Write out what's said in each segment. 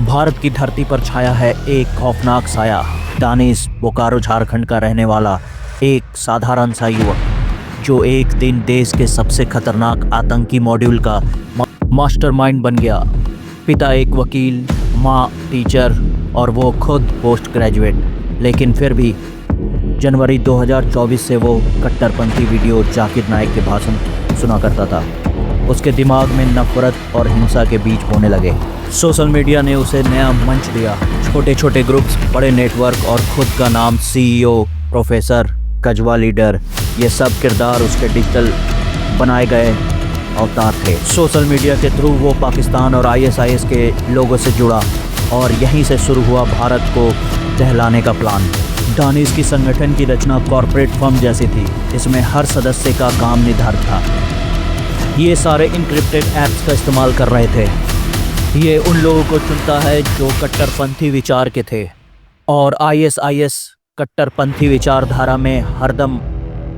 भारत की धरती पर छाया है एक खौफनाक साया। दानिश बोकारो झारखंड का रहने वाला एक साधारण सा युवक जो एक दिन देश के सबसे खतरनाक आतंकी मॉड्यूल का मास्टरमाइंड बन गया। पिता एक वकील, माँ टीचर और वो खुद पोस्ट ग्रेजुएट। लेकिन फिर भी जनवरी 2024 से वो कट्टरपंथी वीडियो जाकिर नाइक के भाषण सुना करता था। उसके दिमाग में नफरत और हिंसा के बीज बोने लगे। सोशल मीडिया ने उसे नया मंच दिया। छोटे छोटे ग्रुप्स, बड़े नेटवर्क और खुद का नाम CEO, प्रोफेसर, कजवा लीडर, ये सब किरदार उसके डिजिटल बनाए गए अवतार थे। सोशल मीडिया के थ्रू वो पाकिस्तान और ISIS के लोगों से जुड़ा और यहीं से शुरू हुआ भारत को दहलाने का प्लान। दानिश की संगठन की रचना कॉरपोरेट फर्म जैसी थी। इसमें हर सदस्य का काम निर्धारित था। ये सारे इंक्रिप्टेड ऐप्स का इस्तेमाल कर रहे थे। ये उन लोगों को चुनता है जो कट्टरपंथी विचार के थे और ISIS कट्टरपंथी विचारधारा में हरदम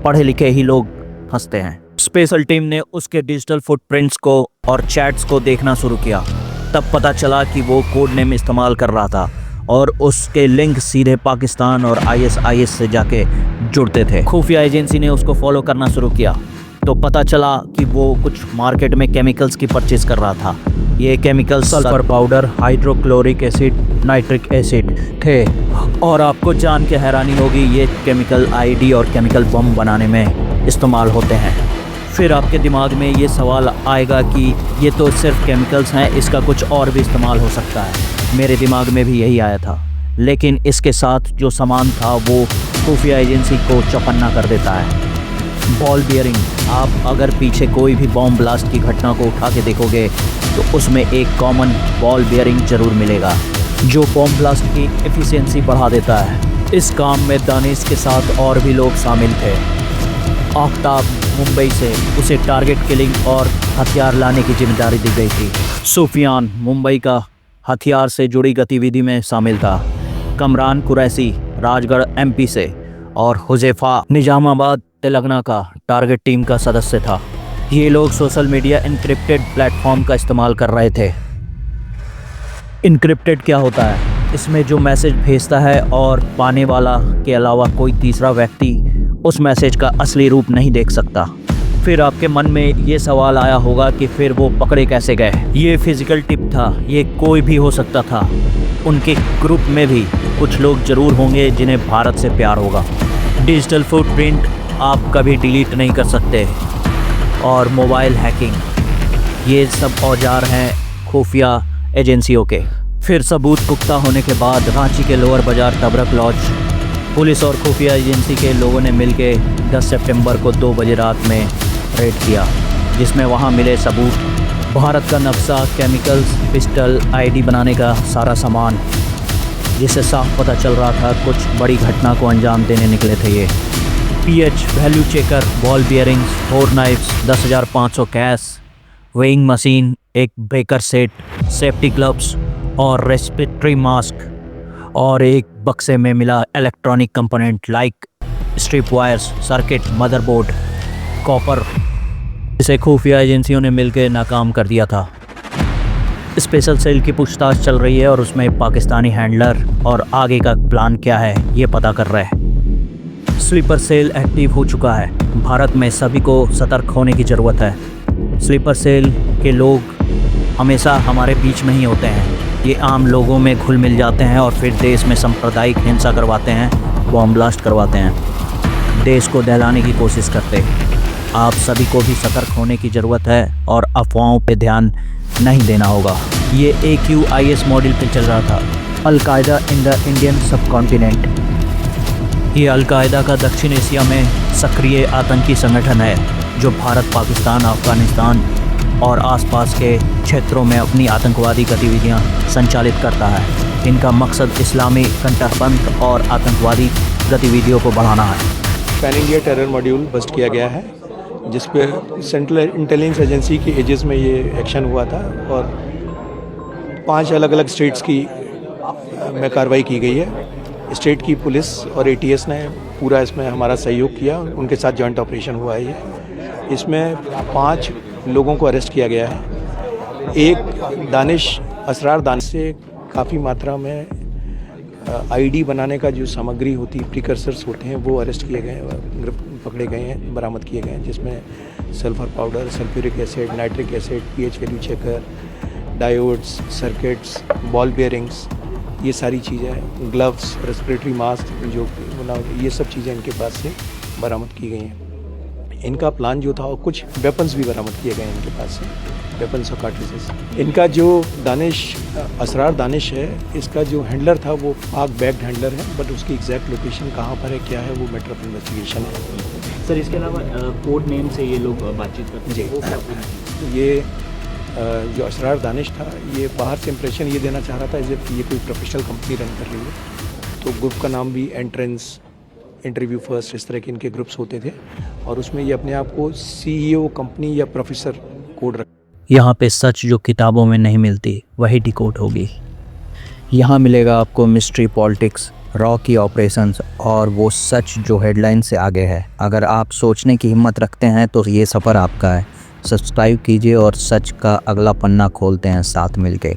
पढ़े लिखे ही लोग फंसते हैं। स्पेशल टीम ने उसके डिजिटल फुटप्रिंट्स को और चैट्स को देखना शुरू किया। तब पता चला कि वो कोड नेम इस्तेमाल कर रहा था और उसके लिंक सीधे पाकिस्तान और ISIS से जाके जुड़ते थे। खुफिया एजेंसी ने उसको फॉलो करना शुरू किया तो पता चला कि वो कुछ मार्केट में केमिकल्स की परचेज कर रहा था। ये chemicals sulphur powder, hydrochloric acid, nitric acid थे और आपको जान के हैरानी होगी ये केमिकल ID और केमिकल बम बनाने में इस्तेमाल होते हैं। फिर आपके दिमाग में ये सवाल आएगा कि ये तो सिर्फ केमिकल्स हैं, इसका कुछ और भी इस्तेमाल हो सकता है। मेरे दिमाग में भी यही आया था, लेकिन इसके साथ जो सामान था वो खुफिया एजेंसी को चौकन्ना कर देता है। Ball bearing. आप अगर पीछे कोई भी बॉम्ब ब्लास्ट की घटना को उठा के देखोगे तो उसमें एक कॉमन बॉल बियरिंग जरूर मिलेगा जो बॉम्ब ब्लास्ट की एफिशिएंसी बढ़ा देता है। इस काम में दानिश के साथ और भी लोग शामिल थे। आफ्ताब मुंबई से, उसे टारगेट किलिंग और हथियार लाने की जिम्मेदारी दी गई थी। सुफियान मुंबई का हथियार से जुड़ी गतिविधि में शामिल था। कमरान कुरैशी राजगढ़ MP से और हुज़ैफा निजामाबाद तेलंगाना का टारगेट टीम का सदस्य था। ये लोग सोशल मीडिया इनक्रिप्टेड प्लेटफॉर्म का इस्तेमाल कर रहे थे। इनक्रिप्टेड क्या होता है? इसमें जो मैसेज भेजता है और पाने वाला के अलावा कोई तीसरा व्यक्ति उस मैसेज का असली रूप नहीं देख सकता। फिर आपके मन में ये सवाल आया होगा कि फिर वो पकड़े कैसे गए? ये फिजिकल टिप था, ये कोई भी हो सकता था। उनके ग्रुप में भी कुछ लोग जरूर होंगे जिन्हें भारत से प्यार होगा। डिजिटल फुटप्रिंट आप कभी डिलीट नहीं कर सकते और मोबाइल हैकिंग, ये सब औजार हैं खुफिया एजेंसियों के। फिर सबूत पुख्ता होने के बाद रांची के लोअर बाजार तबरक लॉज पुलिस और खुफिया एजेंसी के लोगों ने मिलकर 10 सितंबर को 2 बजे रात में रेड किया, जिसमें वहां मिले सबूत, भारत का नक्शा, केमिकल्स, पिस्टल, ID बनाने का सारा सामान, जिससे साफ पता चल रहा था कुछ बड़ी घटना को अंजाम देने निकले थे ये। PH value checker, ball bearings, 4 knifes, 10,500 cash, weighing machine, एक ब्रेकर सेट, सेफ्टी ग्लव्स और रेस्पिरेटरी मास्क और एक बक्से में मिला electronic component like strip wires, circuit, motherboard, copper, जिसे खुफिया एजेंसियों ने मिलकर नाकाम कर दिया था। स्पेशल सेल की पूछताछ चल रही है और उसमें पाकिस्तानी हैंडलर और आगे का प्लान क्या है ये पता कर रहे हैं। स्लीपर सेल एक्टिव हो चुका है। भारत में सभी को सतर्क होने की ज़रूरत है। स्लीपर सेल के लोग हमेशा हमारे बीच में ही होते हैं। ये आम लोगों में घुल मिल जाते हैं और फिर देश में सांप्रदायिक हिंसा करवाते हैं, बॉम्ब ब्लास्ट करवाते हैं, देश को दहलाने की कोशिश करते हैं। आप सभी को भी सतर्क होने की ज़रूरत है और अफवाहों पे ध्यान नहीं देना होगा। ये AQIS मॉडल पे चल रहा था। Al Qaeda in the Indian subcontinent. ये अल-कायदा का दक्षिण एशिया में सक्रिय आतंकी संगठन है जो भारत, पाकिस्तान, अफगानिस्तान और आसपास के क्षेत्रों में अपनी आतंकवादी गतिविधियां संचालित करता है। इनका मकसद इस्लामी कट्टरपंथ और आतंकवादी गतिविधियों को बढ़ाना है। Pan India terror module bust किया गया है, जिस पे सेंट्रल इंटेलिजेंस एजेंसी की एजेस में ये एक्शन हुआ था और 5 अलग अलग स्टेट्स की में कार्रवाई की गई है। स्टेट की पुलिस और ATS ने पूरा इसमें हमारा सहयोग किया, उनके साथ जॉइंट ऑपरेशन हुआ है ये। इसमें 5 लोगों को अरेस्ट किया गया है। एक दानिश असरार दानिश से काफ़ी मात्रा में आईडी बनाने का जो सामग्री होती है, प्रिकर्सर्स होते हैं, वो अरेस्ट किए गए, पकड़े गए हैं, बरामद किए गए हैं, जिसमें sulphur powder, sulphuric acid, nitric acid, pH value checker, diodes, circuits, ball bearings, ये सारी चीज़ें, ग्लव्स, रेस्पिरेटरी मास्क, जो ये सब चीज़ें इनके पास से बरामद की गई हैं। इनका प्लान जो था, और कुछ वेपन्स भी बरामद किए गए इनके पास से, वेपन्स और कार्ट्रिजेस। इनका जो दानिश, असरार दानिश है, इसका जो हैंडलर था वो पाक बैग्ड हैंडलर है, बट उसकी एग्जैक्ट लोकेशन कहाँ पर है, क्या है, वो मैटर ऑफ इन्वेस्टिगेशन है। सर, इसके अलावा कोड नेम से ये लोग बातचीत करते जी, हैं, वो क्या पूरी चीज़? ये जो असरार दानिश था, ये बाहर से इंप्रेशन ये देना चाह रहा था एज ये कोई प्रोफेशनल कंपनी रन कर रही है। तो ग्रुप का नाम भी एंट्रेंस, इंटरव्यू फर्स्ट, इस तरह के इनके ग्रुप्स होते थे, और उसमें ये अपने आप को सीईओ कंपनी या प्रोफेसर कोड रख। यहाँ पे सच जो किताबों में नहीं मिलती वही डिकोड होगी। यहाँ मिलेगा आपको मिस्ट्री पॉलिटिक्स, रॉ की ऑपरेशंस और वो सच जो हेडलाइन से आगे है। अगर आप सोचने की हिम्मत रखते हैं तो ये सफ़र आपका है। सब्सक्राइब कीजिए और सच का अगला पन्ना खोलते हैं साथ मिलके।